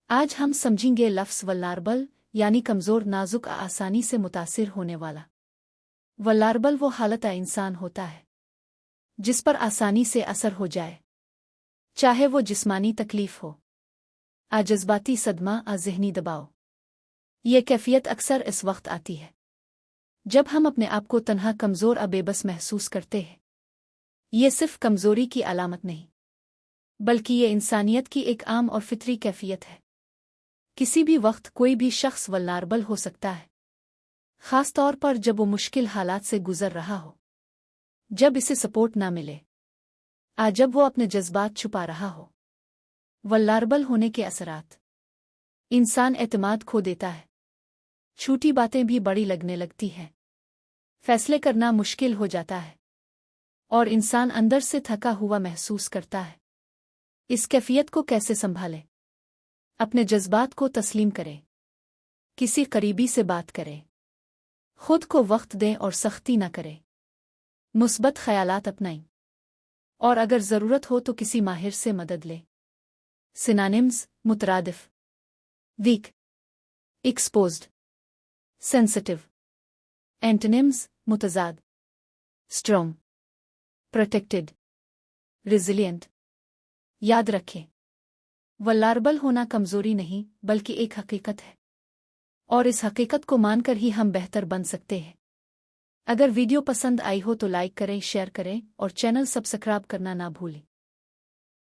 آج ہم سمجھیں گے لفظ ولنربل یعنی کمزور نازک آسانی سے متاثر ہونے والا۔ ولنربل وہ حالت انسان ہوتا ہے جس پر آسانی سے اثر ہو جائے، چاہے وہ جسمانی تکلیف ہو، جذباتی صدمہ، ذہنی دباؤ۔ یہ کیفیت اکثر اس وقت آتی ہے جب ہم اپنے آپ کو تنہا، کمزور، بے بس محسوس کرتے ہیں۔ یہ صرف کمزوری کی علامت نہیں بلکہ یہ انسانیت کی ایک عام اور فطری کیفیت ہے۔ کسی بھی وقت کوئی بھی شخص ولنربل ہو سکتا ہے، خاص طور پر جب وہ مشکل حالات سے گزر رہا ہو، جب اسے سپورٹ نہ ملے، جب وہ اپنے جذبات چھپا رہا ہو۔ ولنربل ہونے کے اثرات: انسان اعتماد کھو دیتا ہے، چھوٹی باتیں بھی بڑی لگنے لگتی ہیں، فیصلے کرنا مشکل ہو جاتا ہے، اور انسان اندر سے تھکا ہوا محسوس کرتا ہے۔ اس کیفیت کو کیسے سنبھالیں؟ اپنے جذبات کو تسلیم کریں، کسی قریبی سے بات کریں، خود کو وقت دیں اور سختی نہ کریں، مثبت خیالات اپنائیں، اور اگر ضرورت ہو تو کسی ماہر سے مدد لیں۔ سینونیمز: مترادف، ویک، ایکسپوزڈ، سینسٹیو۔ اینٹونیمز: متضاد، اسٹرانگ، پروٹیکٹڈ، ریزیلینٹ۔ یاد رکھیں، ولنربل ہونا کمزوری نہیں بلکہ ایک حقیقت ہے، اور اس حقیقت کو مان کر ہی ہم بہتر بن سکتے ہیں۔ اگر ویڈیو پسند آئی ہو تو لائک کریں، شیئر کریں اور چینل سبسکرائب کرنا نہ بھولیں۔